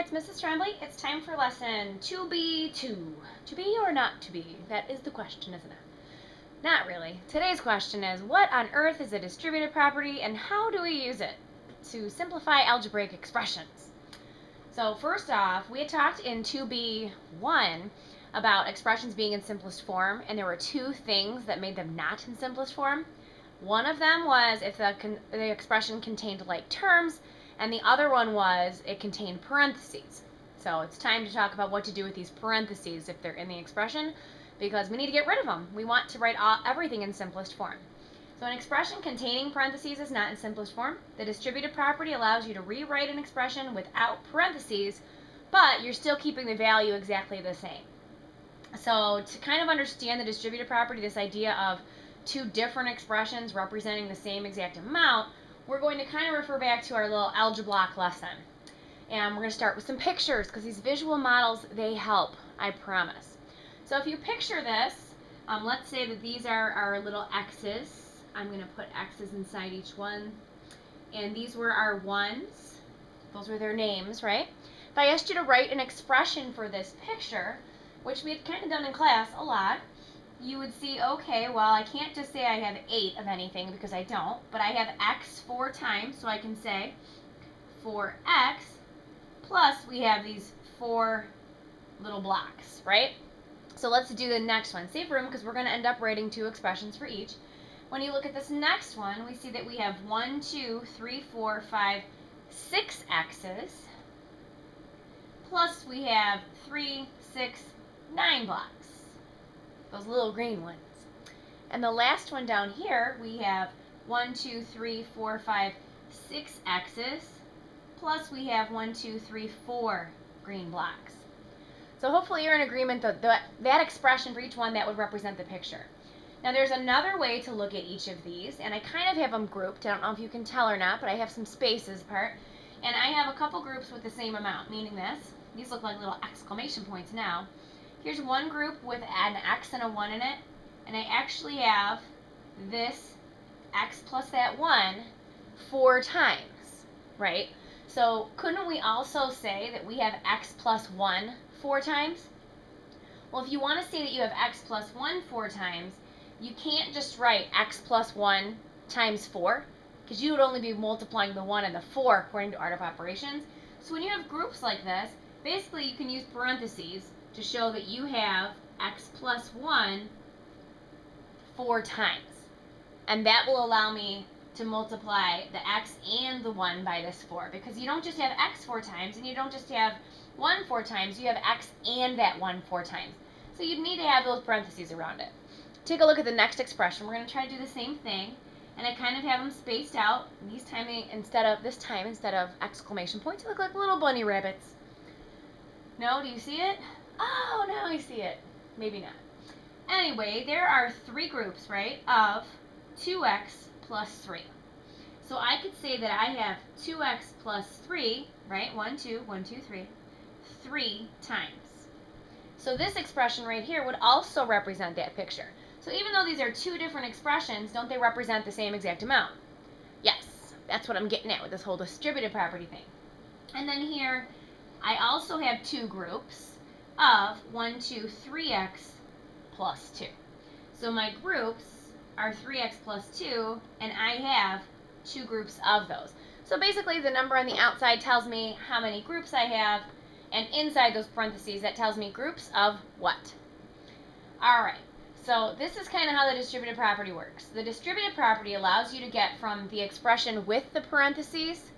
it's Mrs. Tremblay. It's time for lesson 2B.2. To be or not to be? That is the question, isn't it? Not really. Today's question is, what on earth is a distributive property and how do we use it to simplify algebraic expressions? So first off, we had talked in 2B.1 about expressions being in simplest form, and there were two things that made them not in simplest form. One of them was if the expression contained like terms, and the other one was it contained parentheses. So it's time to talk about what to do with these parentheses if they're in the expression, because we need to get rid of them. We want to write everything in simplest form. So an expression containing parentheses is not in simplest form. The distributive property allows you to rewrite an expression without parentheses, but you're still keeping the value exactly the same. So to kind of understand the distributive property, this idea of two different expressions representing the same exact amount, we're going to kind of refer back to our little algebra block lesson. And we're going to start with some pictures because these visual models, they help, I promise. So if you picture this, let's say that these are our little x's. I'm going to put x's inside each one. And these were our ones. Those were their names, right? If I asked you to write an expression for this picture, which we had kind of done in class a lot, you would see, okay, well, I can't just say I have 8 of anything because I don't, but I have x 4 times, so I can say 4x plus we have these 4 little blocks, right? So let's do the next one. Save room because we're going to end up writing 2 expressions for each. When you look at this next one, we see that we have 1, 2, 3, 4, 5, 6 x's, plus we have 3, 6, 9 blocks. Those little green ones. And the last one down here, we have 1, 2, 3, 4, 5, 6 x's, plus we have 1, 2, 3, 4 green blocks. So hopefully you're in agreement that that expression for each one, that would represent the picture. Now there's another way to look at each of these, and I kind of have them grouped. I don't know if you can tell or not, but I have some spaces apart. And I have a couple groups with the same amount, meaning this. These look like little exclamation points now. Here's one group with an x and a 1 in it, and I actually have this x plus that 1 4 times, right? So couldn't we also say that we have x plus 1 4 times? Well, if you want to say that you have x plus 1 4 times, you can't just write x plus 1 times 4, because you would only be multiplying the 1 and the 4 according to art of operations. So when you have groups like this, basically you can use parentheses to show that you have x plus 1 4 times. And that will allow me to multiply the x and the 1 by this 4, because you don't just have x 4 times and you don't just have 1 4 times, you have x and that 1 4 times. So you'd need to have those parentheses around it. Take a look at the next expression. We're going to try to do the same thing, and I kind of have them spaced out. This time instead of exclamation points, they look like little bunny rabbits. No, do you see it? Oh, now I see it. Maybe not. Anyway, there are 3 groups, right, of 2x plus 3. So I could say that I have 2x plus 3, right, 1, 2, 1, 2, 3, 3 times. So this expression right here would also represent that picture. So even though these are 2 different expressions, don't they represent the same exact amount? Yes, that's what I'm getting at with this whole distributive property thing. And then here, I also have 2 groups of 1, 2, 3x plus 2. So my groups are 3x plus 2, and I have 2 groups of those. So basically the number on the outside tells me how many groups I have, and inside those parentheses that tells me groups of what. Alright, so this is kind of how the distributive property works. The distributive property allows you to get from the expression with the parentheses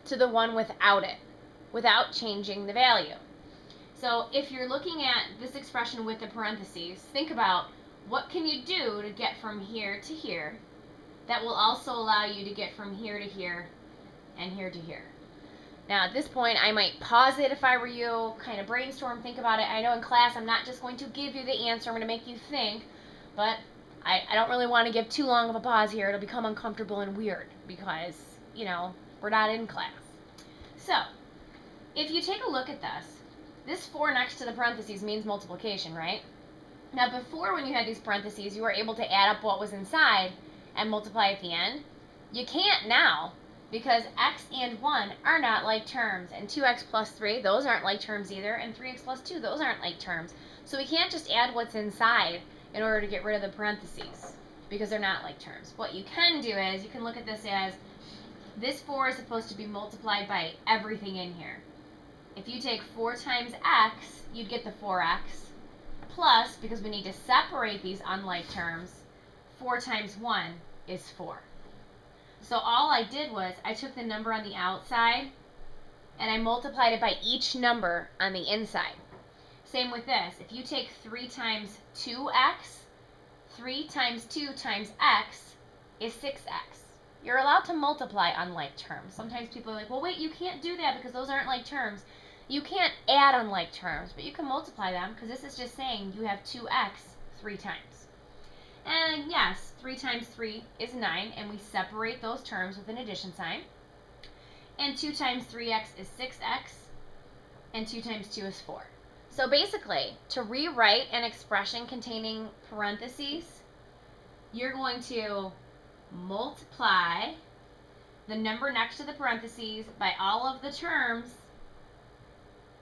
to the one without it, without changing the value. So if you're looking at this expression with the parentheses, think about what can you do to get from here to here that will also allow you to get from here to here and here to here. Now at this point I might pause it if I were you, kind of brainstorm, think about it. I know in class I'm not just going to give you the answer, I'm going to make you think, but I don't really want to give too long of a pause here. It'll become uncomfortable and weird because, you know, we're not in class. So if you take a look at this 4 next to the parentheses means multiplication, right? Now before, when you had these parentheses, you were able to add up what was inside and multiply at the end. You can't now. because x and 1 are not like terms, and 2x plus 3, those aren't like terms either, and 3x plus 2, those aren't like terms. So we can't just add what's inside in order to get rid of the parentheses, because they're not like terms. What you can do is, you can look at this as, this 4 is supposed to be multiplied by everything in here. If you take 4 times x, you'd get the 4x, plus, because we need to separate these unlike terms, 4 times 1 is 4. So all I did was, I took the number on the outside, and I multiplied it by each number on the inside. Same with this. If you take 3 times 2x, 3 times 2 times x is 6x. You're allowed to multiply unlike terms. Sometimes people are like, well, wait, you can't do that because those aren't like terms. You can't add unlike terms, but you can multiply them, because this is just saying you have 2x 3 times. And yes, 3 times 3 is 9, and we separate those terms with an addition sign. And 2 times 3x is 6x, and 2 times 2 is 4. So basically, to rewrite an expression containing parentheses, you're going to multiply the number next to the parentheses by all of the terms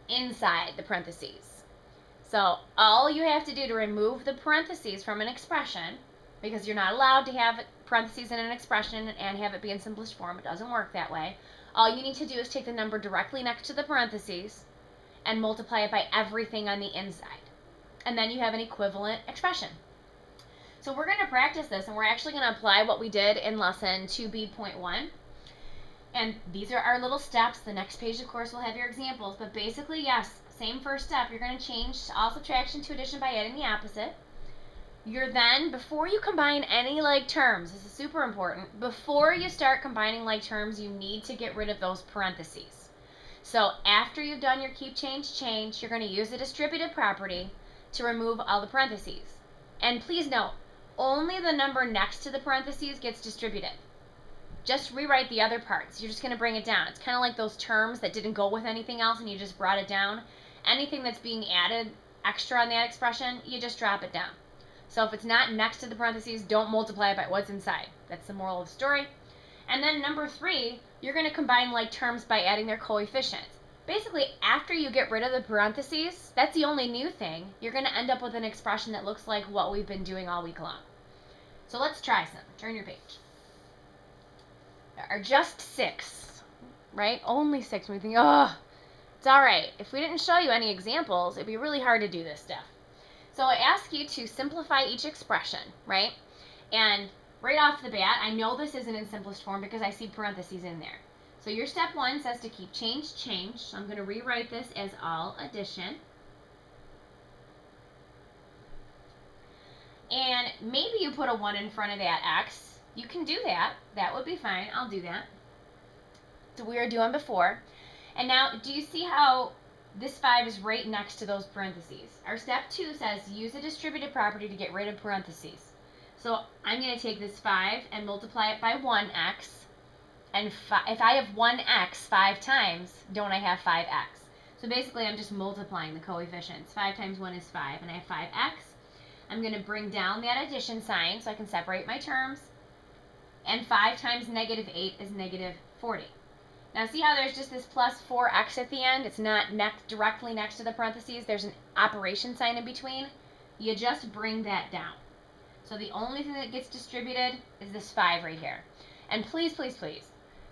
inside the parentheses. So all you have to do to remove the parentheses from an expression, because you're not allowed to have parentheses in an expression and have it be in simplest form, it doesn't work that way. All you need to do is take the number directly next to the parentheses and multiply it by everything on the inside. And then you have an equivalent expression. So we're going to practice this, and we're actually going to apply what we did in lesson 2B.1. And these are our little steps. The next page, of course, will have your examples. But basically, yes, same first step. You're going to change all subtraction to addition by adding the opposite. You're then, before you combine any like terms, this is super important, before you start combining like terms, you need to get rid of those parentheses. So after you've done your keep, change, you're going to use the distributive property to remove all the parentheses. And please note, only the number next to the parentheses gets distributed. Just rewrite the other parts. You're just going to bring it down. It's kind of like those terms that didn't go with anything else and you just brought it down. Anything that's being added extra on that expression, you just drop it down. So if it's not next to the parentheses, don't multiply it by what's inside. That's the moral of the story. And then number 3, you're going to combine like terms by adding their coefficients. Basically, after you get rid of the parentheses, that's the only new thing. You're going to end up with an expression that looks like what we've been doing all week long. So let's try some. Turn your page. There are just 6, right? Only 6. And we think, oh, it's all right. If we didn't show you any examples, it'd be really hard to do this stuff. So I ask you to simplify each expression, right? And right off the bat, I know this isn't in simplest form because I see parentheses in there. So your step 1 says to keep, change. So I'm going to rewrite this as all addition. And maybe you put a 1 in front of that x. You can do that. That would be fine. I'll do that. So we were doing before. And now, do you see how this 5 is right next to those parentheses? Our step 2 says use a distributive property to get rid of parentheses. So I'm going to take this 5 and multiply it by 1x. And if I have 1x 5 times, don't I have 5x? So basically, I'm just multiplying the coefficients. 5 times 1 is 5, and I have 5x. I'm going to bring down that addition sign so I can separate my terms. And 5 times negative 8 is negative 40. Now see how there's just this plus 4x at the end? It's not directly next to the parentheses. There's an operation sign in between. You just bring that down. So the only thing that gets distributed is this 5 right here. And please, please, please,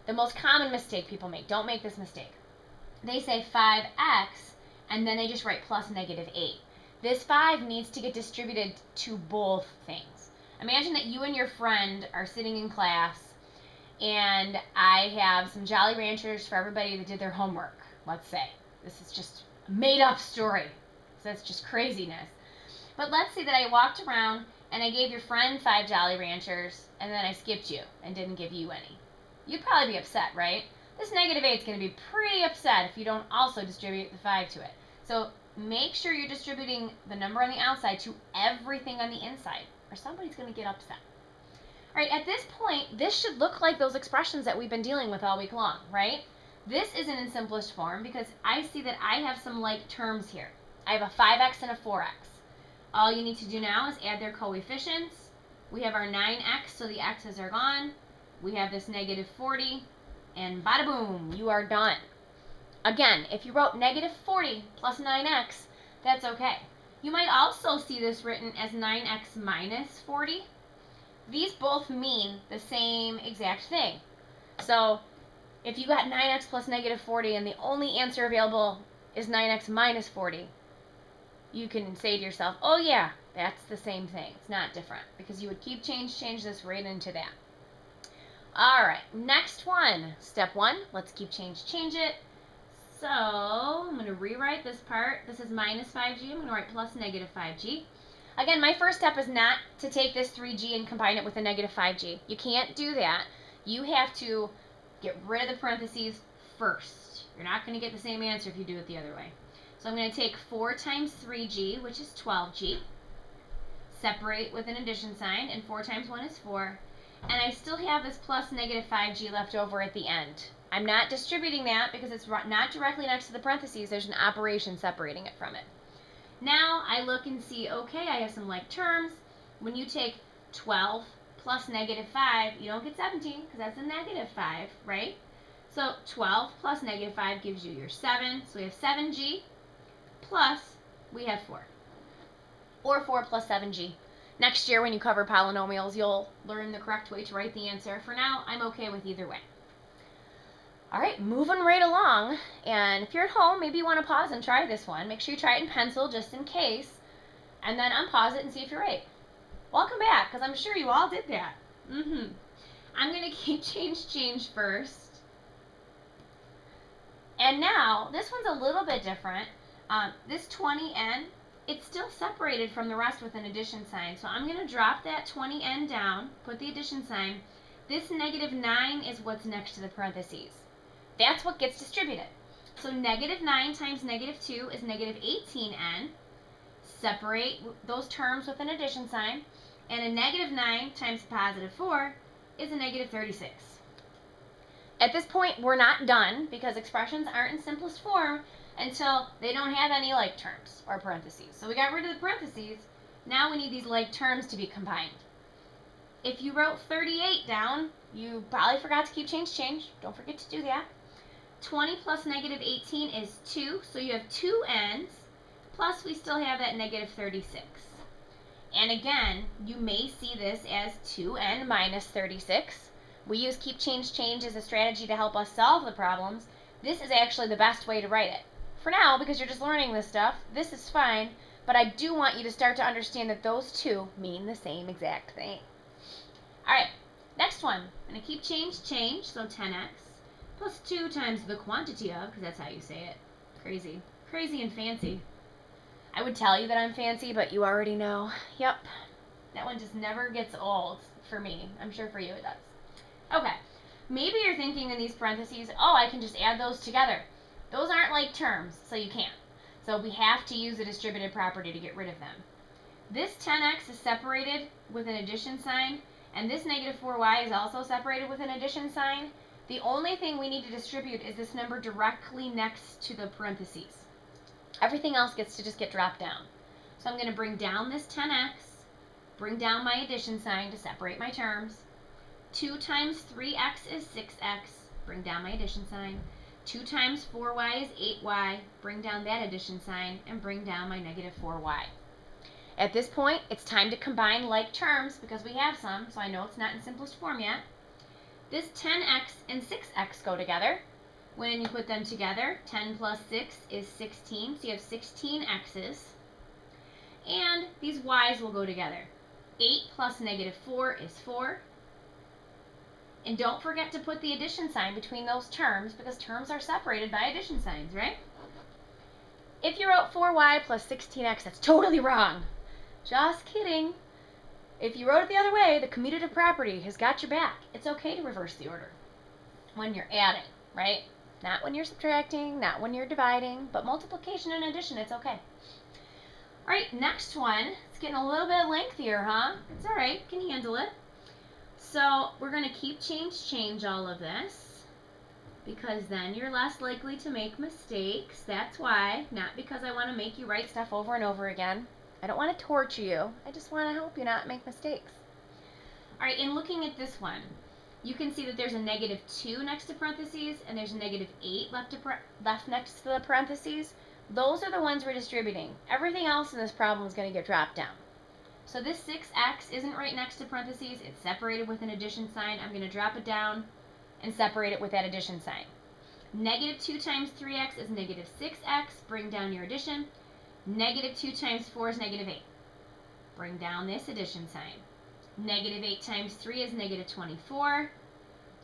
the most common mistake people make, don't make this mistake. They say 5x, and then they just write plus negative 8. This 5 needs to get distributed to both things. Imagine that you and your friend are sitting in class, and I have some Jolly Ranchers for everybody that did their homework, let's say. This is just a made-up story, so that's just craziness. But let's say that I walked around, and I gave your friend 5 Jolly Ranchers, and then I skipped you and didn't give you any. You'd probably be upset, right? This negative 8 is going to be pretty upset if you don't also distribute the 5 to it. So make sure you're distributing the number on the outside to everything on the inside, or somebody's going to get upset. All right, at this point, this should look like those expressions that we've been dealing with all week long, right? This isn't in simplest form because I see that I have some like terms here. I have a 5x and a 4x. All you need to do now is add their coefficients. We have our 9x, so the x's are gone. We have this negative 40, And bada boom, you are done. Again, if you wrote negative 40 plus 9x, that's okay. You might also see this written as 9x minus 40. These both mean the same exact thing. So if you got 9x plus negative 40 and the only answer available is 9x minus 40, you can say to yourself, oh yeah, that's the same thing. It's not different, because you would keep change this right into that. All right, next one. Step 1, let's keep change it. So I'm going to rewrite this part. This is minus 5g. I'm going to write plus negative 5g. Again, my first step is not to take this 3g and combine it with a negative 5g. You can't do that. You have to get rid of the parentheses first. You're not going to get the same answer if you do it the other way. So I'm going to take 4 times 3g, which is 12g, separate with an addition sign, and 4 times 1 is 4. And I still have this plus negative 5g left over at the end. I'm not distributing that because it's not directly next to the parentheses. There's an operation separating it from it. Now I look and see, okay, I have some like terms. When you take 12 plus negative 5, you don't get 17 because that's a negative 5, right? So 12 plus negative 5 gives you your 7. So we have 7g plus we have 4. Or 4 plus 7g. Next year when you cover polynomials, you'll learn the correct way to write the answer. For now, I'm okay with either way. All right, moving right along, and if you're at home, maybe you want to pause and try this one. Make sure you try it in pencil just in case, and then unpause it and see if you're right. Welcome back, because I'm sure you all did that. I'm going to keep change first. And now, this one's a little bit different. This 20n, it's still separated from the rest with an addition sign, so I'm going to drop that 20n down, put the addition sign. This negative 9 is what's next to the parentheses. That's what gets distributed. So negative 9 times negative 2 is negative 18n. Separate those terms with an addition sign. And a negative 9 times positive 4 is a negative 36. At this point, we're not done because expressions aren't in simplest form until they don't have any like terms or parentheses. So we got rid of the parentheses. Now we need these like terms to be combined. If you wrote 38 down, you probably forgot to keep change. Don't forget to do that. 20 plus negative 18 is 2, so you have 2 n's, plus we still have that negative 36. And again, you may see this as 2n minus 36. We use keep change as a strategy to help us solve the problems. This is actually the best way to write it. For now, because you're just learning this stuff, this is fine, but I do want you to start to understand that those two mean the same exact thing. Alright, next one. I'm going to keep change, so 10x. Plus 2 times the quantity of, because that's how you say it. Crazy. Crazy and fancy. I would tell you that I'm fancy, but you already know. Yep. That one just never gets old for me. I'm sure for you it does. Okay. Maybe you're thinking in these parentheses, oh, I can just add those together. Those aren't like terms, so you can't. So we have to use the distributive property to get rid of them. This 10x is separated with an addition sign, and this negative 4y is also separated with an addition sign. The only thing we need to distribute is this number directly next to the parentheses. Everything else gets to just get dropped down. So I'm going to bring down this 10x, bring down my addition sign to separate my terms. 2 times 3x is 6x, bring down my addition sign. 2 times 4y is 8y, bring down that addition sign, and bring down my negative 4y. At this point, it's time to combine like terms because we have some, so I know it's not in simplest form yet. This 10x and 6x go together. When you put them together, 10 plus 6 is 16, so you have 16 x's. And these y's will go together. 8 plus negative 4 is 4. And don't forget to put the addition sign between those terms because terms are separated by addition signs, right? If you wrote 4y plus 16x, that's totally wrong. Just kidding. If you wrote it the other way, the commutative property has got your back. It's okay to reverse the order when you're adding, right? Not when you're subtracting, not when you're dividing, but multiplication and addition, it's okay. All right, next one. It's getting a little bit lengthier, huh? It's all right. Can handle it. So we're going to keep change all of this because then you're less likely to make mistakes. That's why, not because I want to make you write stuff over and over again. I don't want to torture you. I just want to help you not make mistakes. All right, in looking at this one, you can see that there's a negative 2 next to parentheses, and there's a negative 8 left next to the parentheses. Those are the ones we're distributing. Everything else in this problem is going to get dropped down. So this 6x isn't right next to parentheses. It's separated with an addition sign. I'm going to drop it down and separate it with that addition sign. Negative 2 times 3x is negative 6x. Bring down your addition. Negative 2 times 4 is negative 8. Bring down this addition sign. Negative 8 times 3 is negative 24.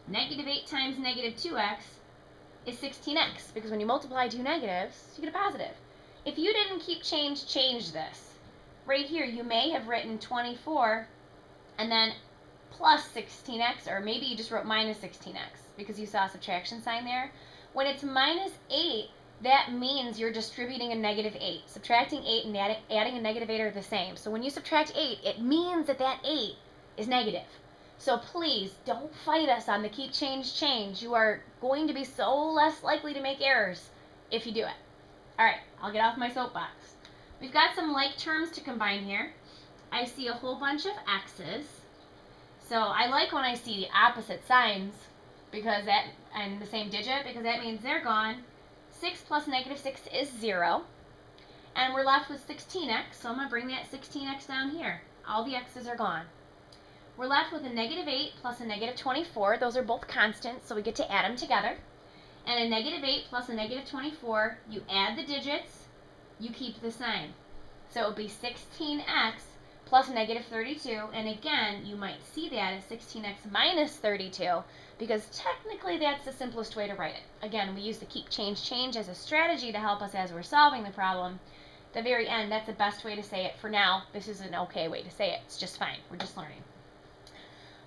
Negative 8 times negative 2x is 16x, because when you multiply two negatives, you get a positive. If you didn't keep change this. Right here, you may have written 24 and then plus 16x, or maybe you just wrote minus 16x because you saw a subtraction sign there. When it's minus 8, that means you're distributing a negative 8. Subtracting 8 and adding a negative 8 are the same. So when you subtract 8, it means that that 8 is negative. So please don't fight us on the keep change. You are going to be so less likely to make errors if you do it. All right, I'll get off my soapbox. We've got some like terms to combine here. I see a whole bunch of x's. So I like when I see the opposite signs because that, and the same digit, because that means they're gone. 6 plus negative 6 is 0. And we're left with 16x, so I'm going to bring that 16x down here. All the x's are gone. We're left with a negative 8 plus a negative 24. Those are both constants, so we get to add them together. And a negative 8 plus a negative 24, you add the digits, you keep the sign. So it would be 16x plus negative 32, and again, you might see that as 16x minus 32, because technically that's the simplest way to write it. Again, we use the keep change as a strategy to help us as we're solving the problem. At the very end, that's the best way to say it. For now, this is an okay way to say it. It's just fine. We're just learning.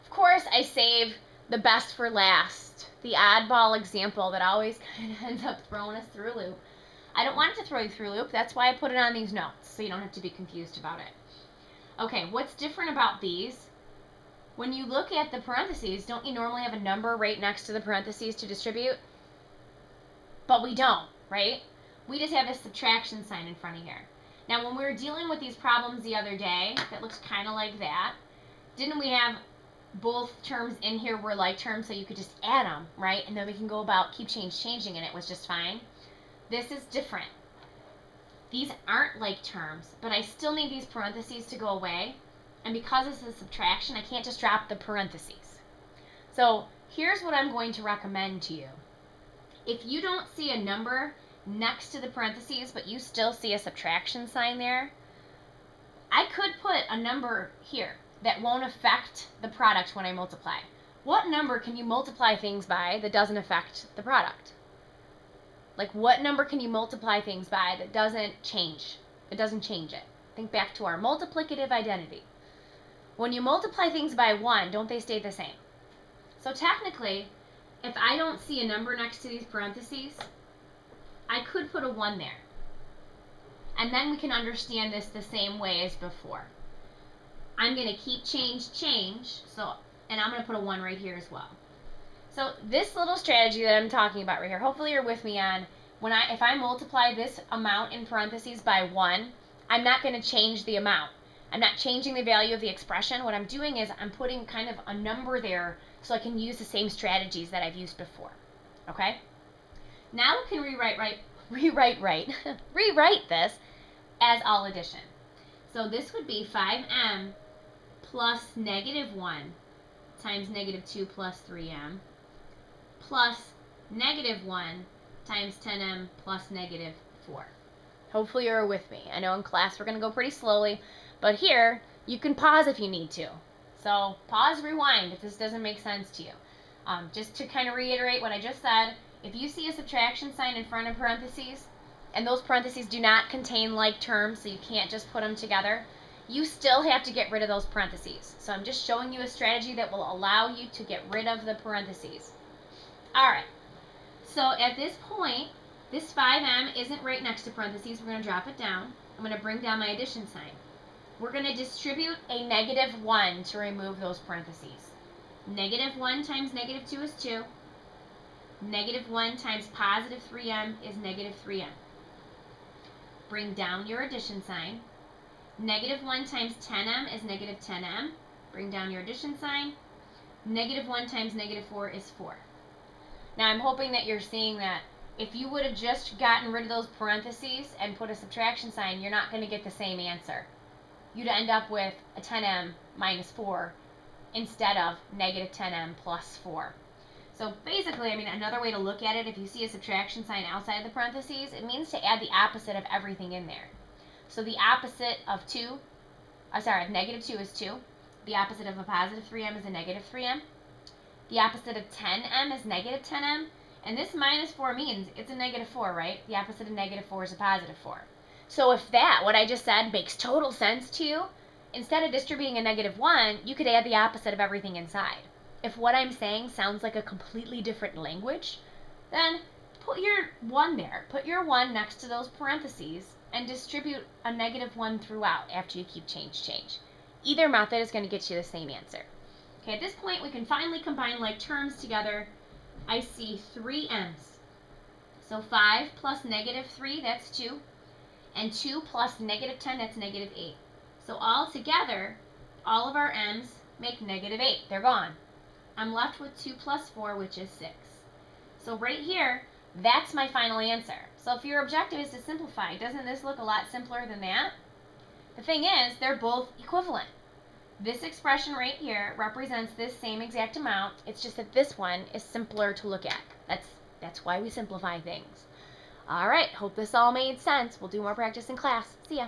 Of course, I save the best for last, the oddball example that always kind of ends up throwing us through a loop. I don't want it to throw you through a loop. That's why I put it on these notes, so you don't have to be confused about it. Okay, what's different about these? When you look at the parentheses, don't you normally have a number right next to the parentheses to distribute? But we don't, right? We just have a subtraction sign in front of here. Now, when we were dealing with these problems the other day, that looks kind of like that, didn't we have both terms in here were like terms, so you could just add them, right? And then we can go about keep changing, and it was just fine. This is different. These aren't like terms, but I still need these parentheses to go away. And because this is subtraction, I can't just drop the parentheses. So here's what I'm going to recommend to you. If you don't see a number next to the parentheses, but you still see a subtraction sign there, I could put a number here that won't affect the product when I multiply. What number can you multiply things by that doesn't affect the product? Like, what number can you multiply things by that doesn't change? It doesn't change it. Think back to our multiplicative identity. When you multiply things by 1, don't they stay the same? So technically, if I don't see a number next to these parentheses, I could put a 1 there. And then we can understand this the same way as before. I'm going to keep change, so, and I'm going to put a 1 right here as well. So this little strategy that I'm talking about right here, hopefully you're with me on, if I multiply this amount in parentheses by 1, I'm not going to change the amount. I'm not changing the value of the expression. What I'm doing is I'm putting kind of a number there so I can use the same strategies that I've used before. Okay? Now we can rewrite this as all addition. So this would be 5m plus negative 1 times negative 2 plus 3m plus negative 1 times 10m plus negative 4. Hopefully you're with me. I know in class we're going to go pretty slowly, but here you can pause if you need to. So pause, rewind if this doesn't make sense to you. Just to kind of reiterate what I just said, if you see a subtraction sign in front of parentheses, and those parentheses do not contain like terms, so you can't just put them together, you still have to get rid of those parentheses. So I'm just showing you a strategy that will allow you to get rid of the parentheses. Alright, so at this point, this 5m isn't right next to parentheses. We're going to drop it down. I'm going to bring down my addition sign. We're going to distribute a negative 1 to remove those parentheses. Negative 1 times negative 2 is 2. Negative 1 times positive 3m is negative 3m. Bring down your addition sign. Negative 1 times 10m is negative 10m. Bring down your addition sign. Negative 1 times negative 4 is 4. Now I'm hoping that you're seeing that if you would have just gotten rid of those parentheses and put a subtraction sign, you're not going to get the same answer. You'd end up with a 10m minus 4 instead of negative 10m plus 4. So basically, I mean, another way to look at it, if you see a subtraction sign outside the parentheses, it means to add the opposite of everything in there. So the opposite of negative 2 is 2. The opposite of a positive 3m is a negative 3m. The opposite of 10m is negative 10m. And this minus 4 means it's a negative 4, right? The opposite of negative 4 is a positive 4. So if what I just said, makes total sense to you, instead of distributing a negative 1, you could add the opposite of everything inside. If what I'm saying sounds like a completely different language, then put your 1 there. Put your 1 next to those parentheses and distribute a negative 1 throughout after you keep change. Either method is going to get you the same answer. Okay, at this point, we can finally combine like terms together. I see 3 m's. So 5 plus negative 3, that's 2. And 2 plus negative 10, that's negative 8. So all together, all of our m's make negative 8. They're gone. I'm left with 2 plus 4, which is 6. So right here, that's my final answer. So if your objective is to simplify, doesn't this look a lot simpler than that? The thing is, they're both equivalent. This expression right here represents this same exact amount. It's just that this one is simpler to look at. That's why we simplify things. All right, hope this all made sense. We'll do more practice in class. See ya.